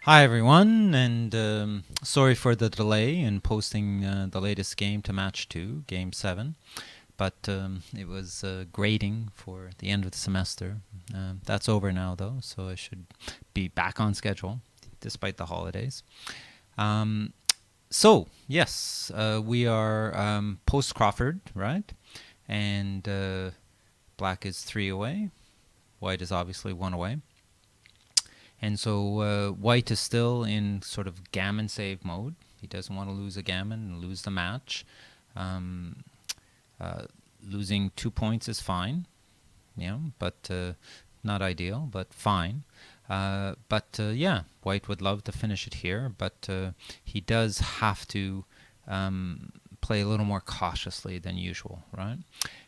Hi everyone, and sorry for the delay in posting the latest game to match 2, game 7, but it was grading for the end of the semester. That's over now though, so I should be back on schedule despite the holidays. Um, yes, we are post-Crawford, right? And black is 3 away, white is obviously 1 away. And so white is still in sort of gammon save mode. He doesn't want to lose a gammon and lose the match. Um, Losing 2 points is fine, but not ideal, but fine. Yeah, white would love to finish it here, but he does have to play a little more cautiously than usual, right?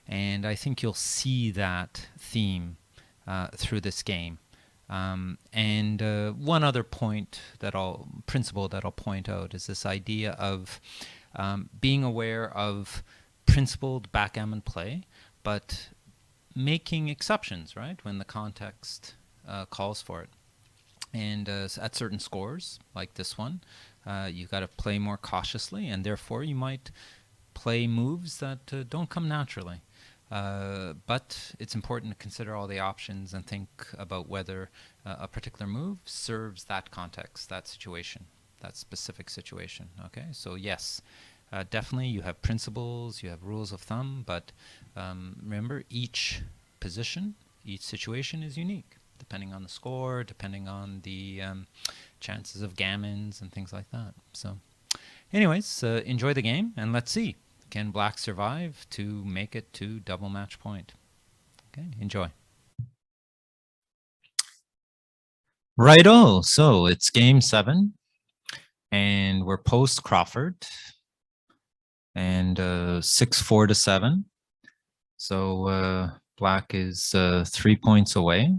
And I think you'll see that theme through this game. And one other principle that I'll point out is this idea of being aware of principled backgammon play, but making exceptions, right, when the context calls for it. And at certain scores, like this one, you got to play more cautiously, and therefore you might play moves that don't come naturally. But it's important to consider all the options and think about whether a particular move serves that context, that situation, that specific situation. Okay, so yes, definitely you have principles, you have rules of thumb, but remember each position, each situation is unique, depending on the score, depending on the chances of gammons and things like that. So anyways, enjoy the game, and let's see. Can black survive to make it to double match point? Okay, enjoy. Righto, so it's game 7, and we're post Crawford, and 6-4 to 7. So black is 3 points away.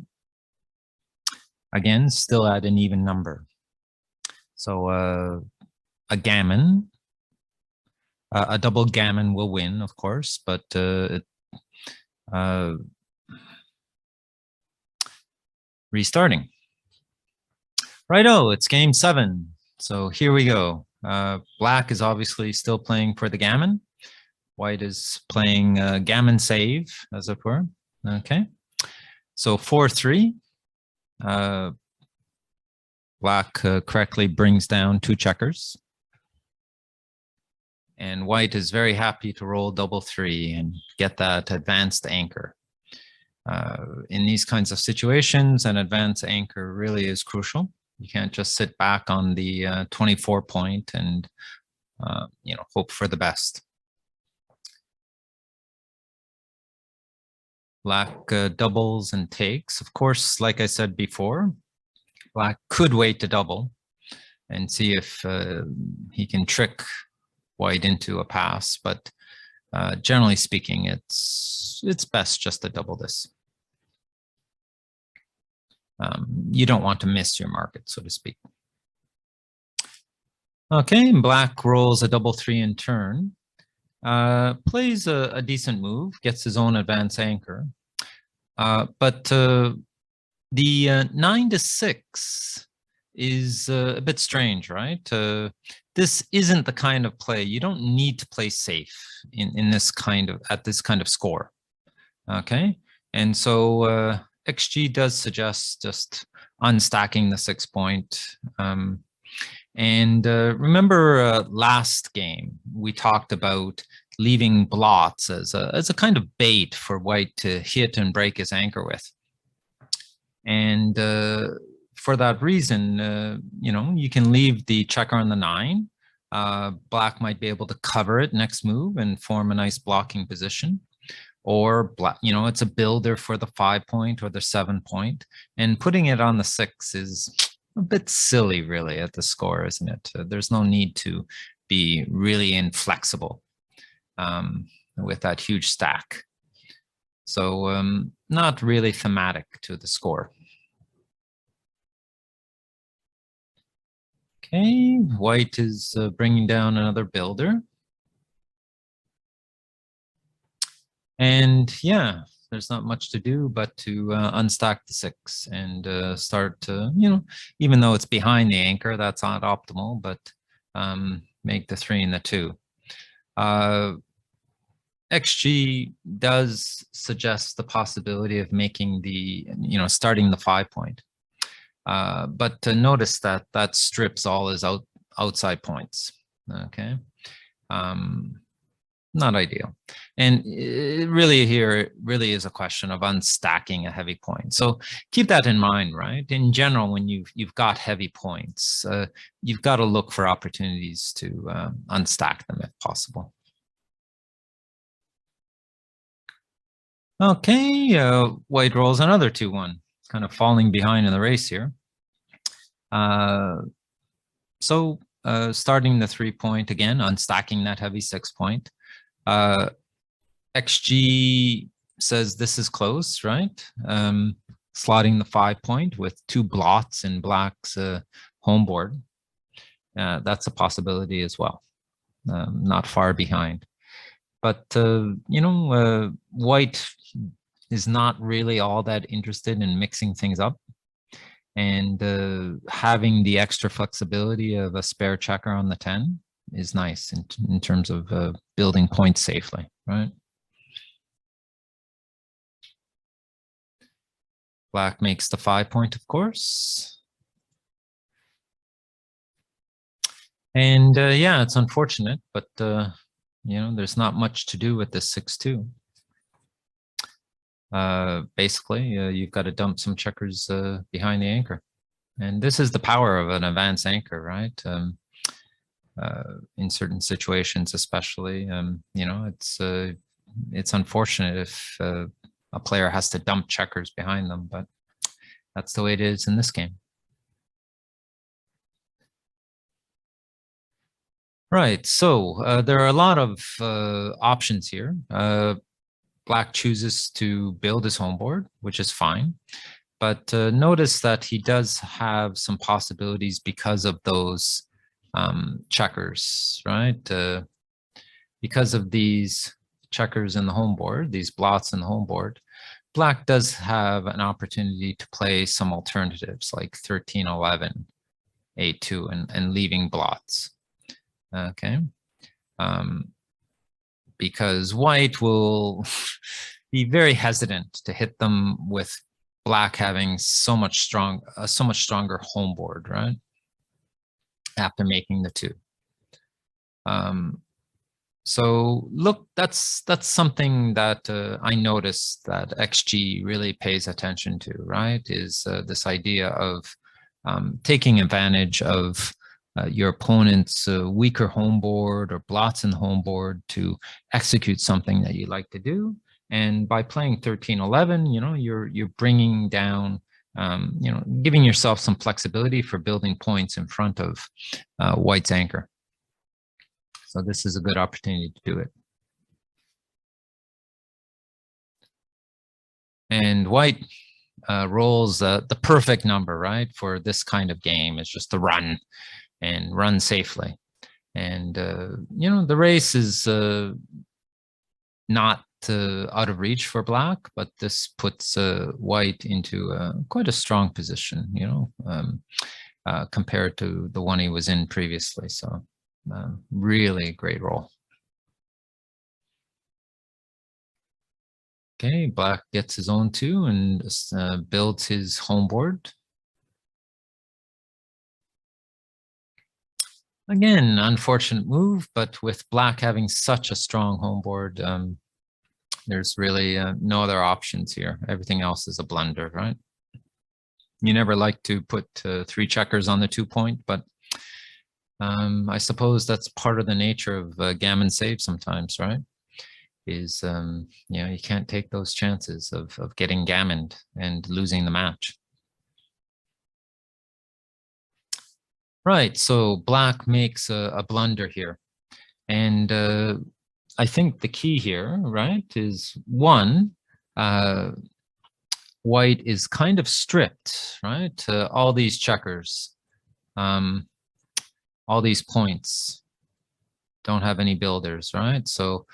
Again, still at an even number. So a gammon, a double gammon will win, of course, but restarting. Righto, it's game 7. So here we go. Black is obviously still playing for the gammon. White is playing gammon save, as it were. Okay. So 4-3. Black correctly brings down 2 checkers. And white is very happy to roll double 3 and get that advanced anchor. In these kinds of situations, an advanced anchor really is crucial. You can't just sit back on the 24 point and hope for the best. Black doubles and takes. Of course, like I said before, black could wait to double and see if he can trick white into a pass, but generally speaking, it's best just to double this. You don't want to miss your market, so to speak. Okay, black rolls a double 3 in turn. Plays a decent move, gets his own advance anchor. But the 9 to 6 is a bit strange, right? This isn't the kind of play. You don't need to play safe in this kind of at this kind of score. Okay, and so XG does suggest just unstacking the 6 point. And remember last game we talked about leaving blots as a kind of bait for white to hit and break his anchor with. And for that reason, you can leave the checker on the 9. Black might be able to cover it next move and form a nice blocking position. Or black, it's a builder for the 5 point or the 7 point, and putting it on the 6 is a bit silly, really, at the score, isn't it? There's no need to be really inflexible with that huge stack. So not really thematic to the score. Okay, white is bringing down another builder. And yeah, there's not much to do but to unstack the 6 and start to, you know, even though it's behind the anchor, that's not optimal, but make the 3 and the 2. XG does suggest the possibility of making the, you know, starting the 5 point. But to notice that that strips all his outside points. Okay. Not ideal. And it really here really is a question of unstacking a heavy point. So keep that in mind, right? In general, when you've got heavy points, you've got to look for opportunities to unstack them if possible. Okay, white rolls another 2-1, kind of falling behind in the race here. So starting the 3 point again, unstacking that heavy 6 point. XG says this is close, right? Slotting the 5 point with 2 blots in black's home board. That's a possibility as well, not far behind. But, you know, white is not really all that interested in mixing things up. And having the extra flexibility of a spare checker on the 10 is nice in terms of building points safely, right? Black makes the 5 point, of course. And yeah, it's unfortunate, but you know, there's not much to do with this 6-2. Basically, you've got to dump some checkers behind the anchor. And this is the power of an advanced anchor, right? In certain situations, especially, you know, it's unfortunate if a player has to dump checkers behind them, but that's the way it is in this game. Right, so there are a lot of options here. Black chooses to build his home board, which is fine. But notice that he does have some possibilities because of those checkers, right? Because of these checkers in the home board, these blots in the home board, black does have an opportunity to play some alternatives like 13-11, 8-2, and leaving blots. Okay. Because white will be very hesitant to hit them with black having so much stronger home board, right? After making the 2. So look, that's something that I noticed that XG really pays attention to, right? Is this idea of taking advantage of your opponent's weaker home board or blots in the home board to execute something that you like to do. And by playing 13-11, you know, you're bringing down, you know, giving yourself some flexibility for building points in front of white's anchor. So this is a good opportunity to do it. And white rolls the perfect number, right, for this kind of game. It's just to run and run safely. And, you know, the race is not out of reach for black, but this puts white into quite a strong position, you know, compared to the one he was in previously. So really great roll. Okay, black gets his own 2 and builds his home board. Again, unfortunate move, but with black having such a strong home board, there's really no other options here. Everything else is a blunder, right? You never like to put 3 checkers on the 2 point, but I suppose that's part of the nature of gammon save sometimes, right? Is, you know, you can't take those chances of getting gammoned and losing the match. Right, so black makes a blunder here. And I think the key here, right, is one, white is kind of stripped, right? All these checkers, all these points don't have any builders, right? So,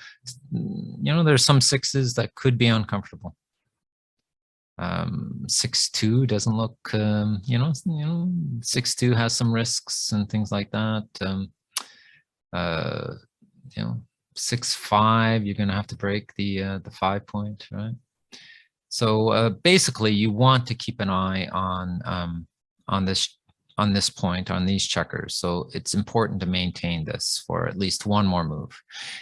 you know, there's some 6s that could be uncomfortable. 6-2 doesn't look, 6-2 has some risks and things like that. 6-5, you're going to have to break the 5 point, right? So basically, you want to keep an eye on this point, on these checkers. So it's important to maintain this for at least one more move.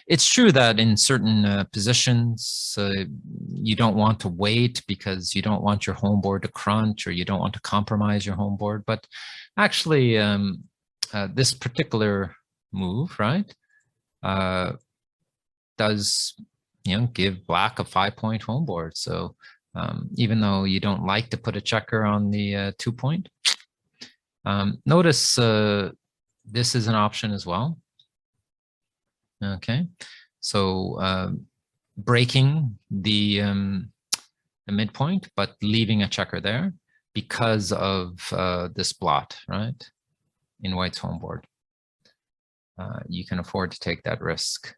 It's true that in certain positions, you don't want to wait because you don't want your home board to crunch, or you don't want to compromise your home board. But actually, this particular move, right, does give black a 5-point home board. So even though you don't like to put a checker on the 2 point, notice this is an option as well. Okay, so breaking the midpoint, but leaving a checker there because of this blot, right, in white's home board. You can afford to take that risk.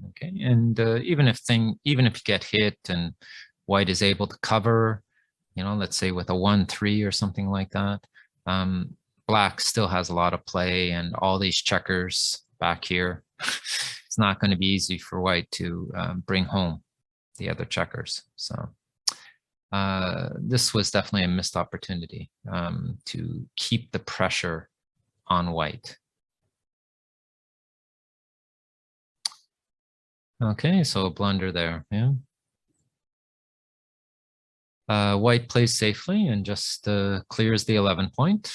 Okay, and even if you get hit and white is able to cover, let's say with a 1-3 or something like that, black still has a lot of play, and all these checkers back here, it's not going to be easy for white to bring home the other checkers. So this was definitely a missed opportunity to keep the pressure on white. Okay, so a blunder there, yeah. White plays safely and just clears the 11 point.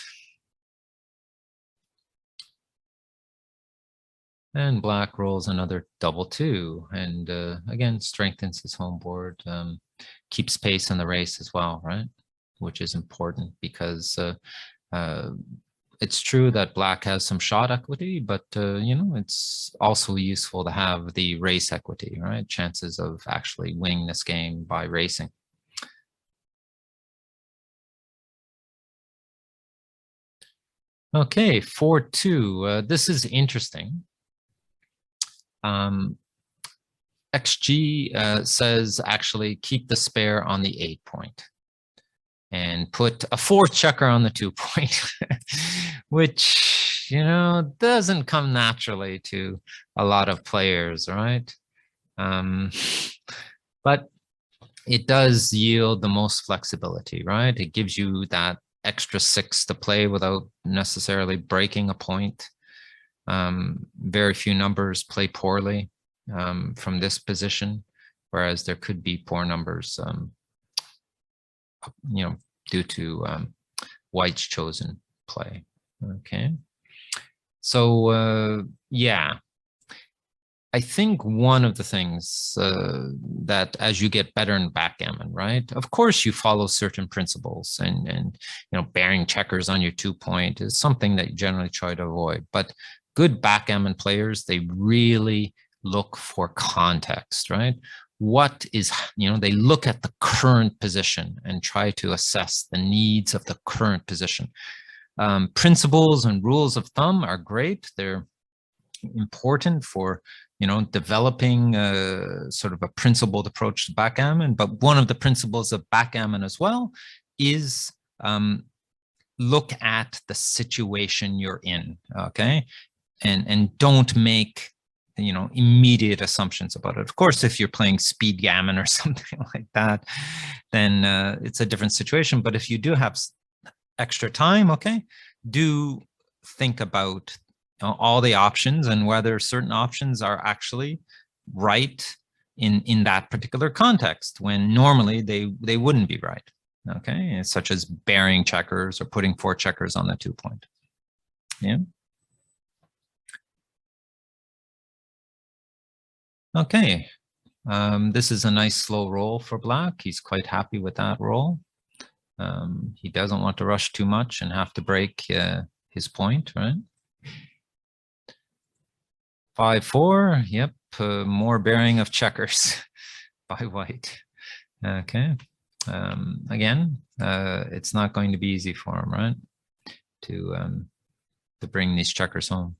And black rolls another double 2, and again, strengthens his home board, keeps pace in the race as well, right? Which is important because it's true that black has some shot equity, but it's also useful to have the race equity, right? Chances of actually winning this game by racing. Okay, 4-2. This is interesting. XG says actually keep the spare on the 8 point and put a 4th checker on the 2 point, which, doesn't come naturally to a lot of players, right? But it does yield the most flexibility, right? It gives you that extra 6 to play without necessarily breaking a point. Very few numbers play poorly from this position, whereas there could be poor numbers, due to white's chosen play. Okay, so yeah, I think one of the things that as you get better in backgammon, right? Of course, you follow certain principles, and bearing checkers on your 2 point is something that you generally try to avoid. But good backgammon players, they really look for context, right? What is, they look at the current position and try to assess the needs of the current position. Principles and rules of thumb are great. They're important for developing sort of a principled approach to backgammon. But one of the principles of backgammon as well is look at the situation you're in, okay? And don't make immediate assumptions about it. Of course, if you're playing speed gammon or something like that, then it's a different situation. But if you do have extra time, okay, do think about all the options and whether certain options are actually right in that particular context, when normally they wouldn't be right, okay, such as bearing checkers or putting 4 checkers on the 2 point. Yeah. Okay, this is a nice slow roll for black. He's quite happy with that roll. He doesn't want to rush too much and have to break his point, right? 5-4, yep, more bearing of checkers by white. Okay, again, it's not going to be easy for him, right, to bring these checkers home.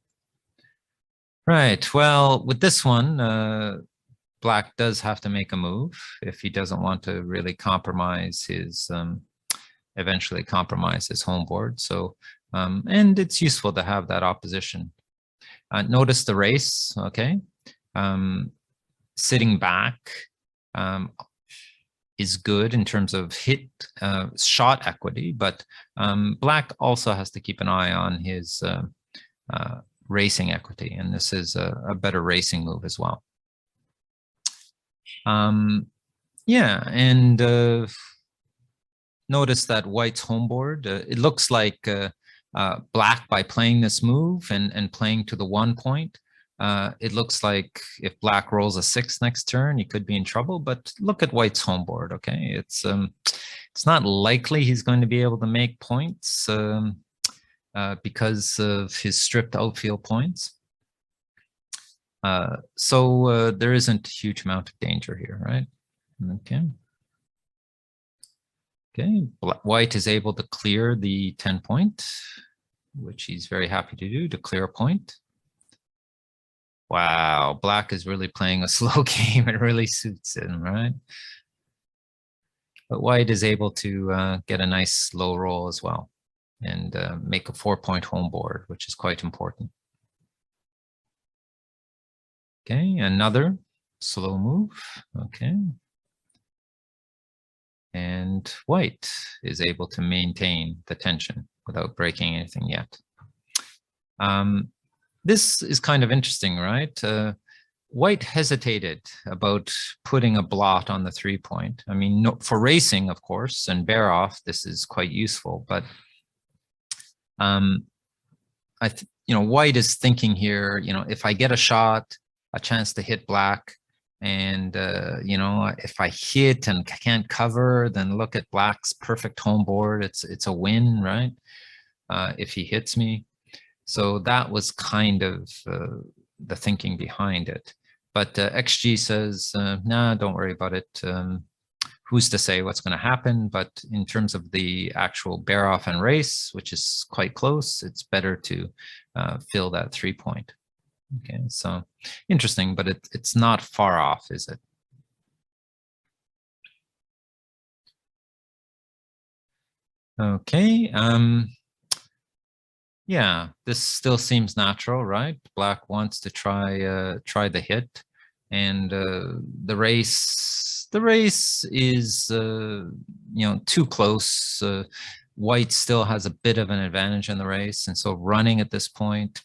Right, well, with this one, Black does have to make a move if he doesn't want to really compromise his, eventually compromise his home board. So, and it's useful to have that opposition. Notice the race, okay? Sitting back is good in terms of hit shot equity, but Black also has to keep an eye on his racing equity, and this is a better racing move as well. Yeah, and notice that White's home board, it looks like Black, by playing this move and playing to the 1 point, it looks like if Black rolls a 6 next turn, he could be in trouble. But look at White's home board, okay? It's not likely he's going to be able to make points because of his stripped outfield points. So there isn't a huge amount of danger here, right? Okay. Okay, White is able to clear the 10 point, which he's very happy to do, to clear a point. Wow, Black is really playing a slow game. It really suits him, right? But White is able to get a nice slow roll as well and make a 4-point home board, which is quite important. Okay, another slow move. Okay. And White is able to maintain the tension without breaking anything yet. This is kind of interesting, right? White hesitated about putting a blot on the 3-point. I mean, no, for racing, of course, and bear off, this is quite useful. But White is thinking here, if I get a shot, a chance to hit Black, and if I hit and can't cover, then look at Black's perfect home board. It's a win, right? If he hits me. So that was kind of the thinking behind it. But XG says, nah, don't worry about it. Who's to say what's going to happen? But in terms of the actual bear off and race, which is quite close, it's better to fill that 3-point. Okay, so interesting, but it's not far off, is it? Okay, yeah, this still seems natural, right? Black wants to try the hit, and the race is too close. White still has a bit of an advantage in the race, and so running at this point,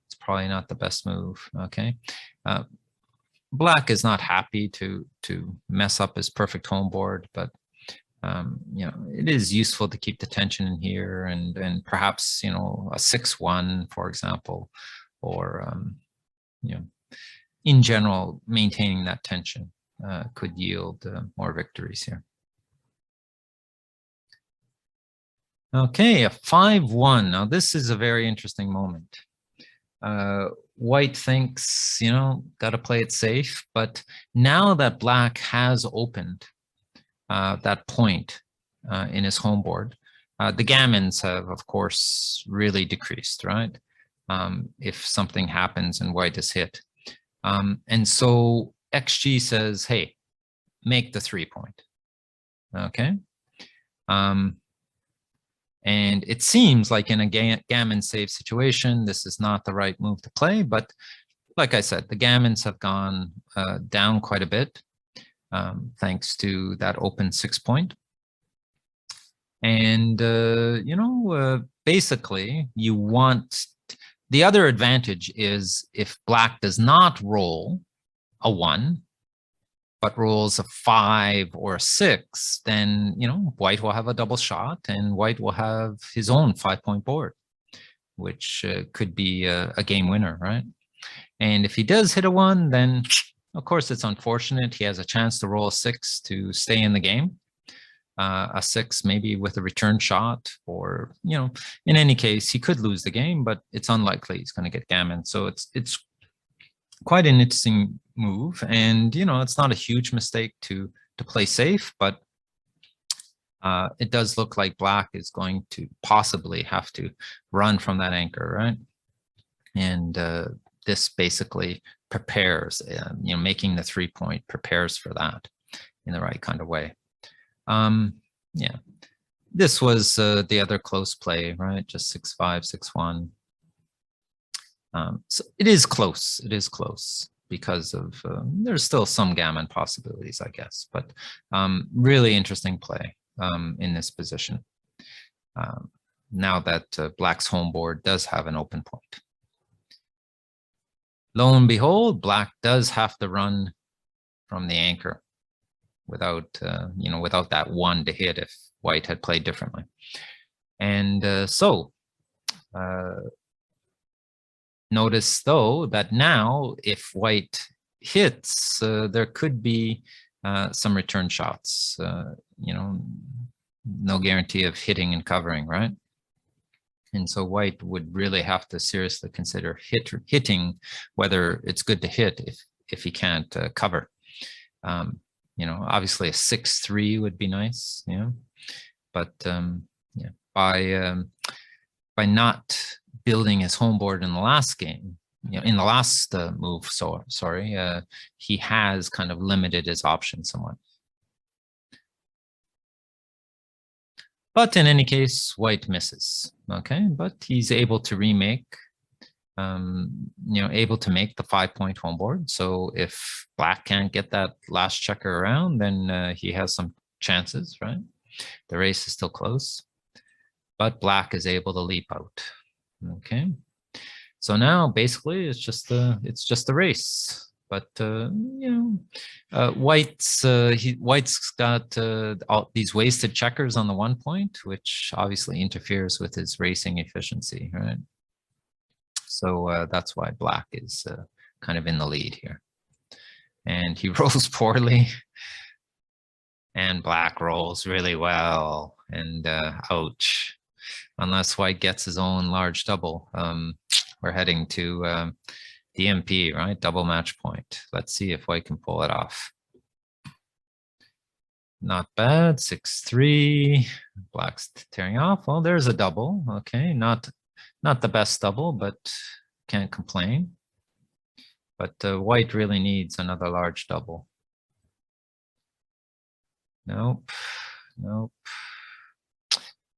it's probably not the best move. Okay, Black is not happy to mess up his perfect home board, but it is useful to keep the tension in here, and perhaps a 6-1, for example, or in general, maintaining that tension could yield more victories here. Okay, a 5-1. Now this is a very interesting moment. White thinks, got to play it safe, but now that Black has opened that point in his home board, the gammons have, of course, really decreased, right? If something happens and White is hit. And so XG says, hey, make the 3-point. Okay. And it seems like in a gammon save situation, this is not the right move to play. But like I said, the gammons have gone down quite a bit, thanks to that open 6-point. And, basically, you want the other advantage is if Black does not roll a 1, but rolls a 5 or a 6, then, White will have a double shot and White will have his own 5-point board, which could be a game winner, right? And if he does hit a 1, then, of course, it's unfortunate. He has a chance to roll a 6 to stay in the game. A 6 maybe with a return shot, or, in any case, he could lose the game, but it's unlikely he's going to get gammon. So it's quite an interesting move, and it's not a huge mistake to play safe, but it does look like Black is going to possibly have to run from that anchor, right? And this basically prepares, making the 3-point prepares for that in the right kind of way. Yeah, this was the other close play, right? Just 6-5, 6-1. So it is close. It is close because of there's still some gammon possibilities, I guess, but really interesting play in this position. Now that Black's home board does have an open point. Lo and behold, Black does have to run from the anchor without, without that 1 to hit if White had played differently. And so notice though that now if White hits, there could be some return shots, no guarantee of hitting and covering, right? And so White would really have to seriously consider hitting, whether it's good to hit if he can't cover. Obviously a 6-3 would be nice, but yeah, by not building his home board in the last game, in the last move, he has kind of limited his options somewhat. But in any case, White misses, okay? But he's able to remake, able to make the 5-point home board. So if Black can't get that last checker around, then he has some chances, right? The race is still close, but Black is able to leap out, okay? So now basically it's just the race. But White's got all these wasted checkers on the 1 point, which obviously interferes with his racing efficiency, right? So that's why Black is kind of in the lead here. And he rolls poorly, and Black rolls really well. And ouch! Unless White gets his own large double, we're heading to the MP, right? Double match point. Let's see if White can pull it off. Not bad. 6-3. Black's tearing off. Well, there's a double. Okay, not the best double, but can't complain. But White really needs another large double. Nope.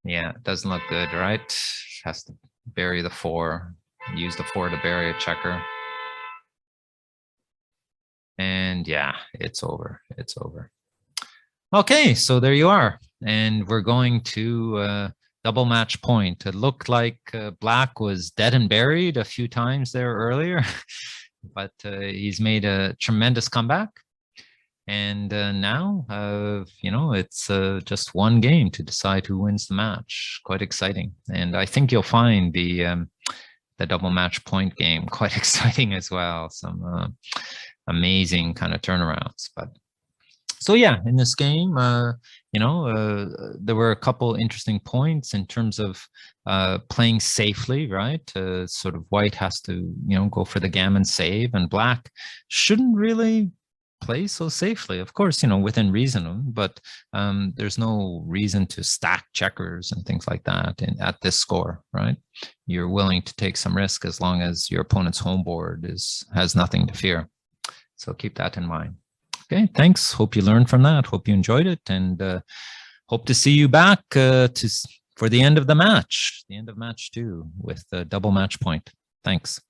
Yeah, it doesn't look good, right? Has to bury the 4. Use the 4 to bury a checker. And yeah, it's over. It's over. Okay, so there you are. And we're going to double match point. It looked like Black was dead and buried a few times there earlier, but he's made a tremendous comeback. And now, it's just one game to decide who wins the match. Quite exciting. And I think you'll find the double match point game quite exciting as well. Some amazing kind of turnarounds. But so yeah, in this game, there were a couple interesting points in terms of playing safely, right? Sort of White has to go for the gammon save, and Black shouldn't really play so safely, of course, within reason, but there's no reason to stack checkers and things like that at this score, right? You're willing to take some risk as long as your opponent's home board has nothing to fear. So keep that in mind. Okay, thanks. Hope you learned from that. Hope you enjoyed it, and hope to see you back for the end of the match, the end of match 2 with the double match point. Thanks.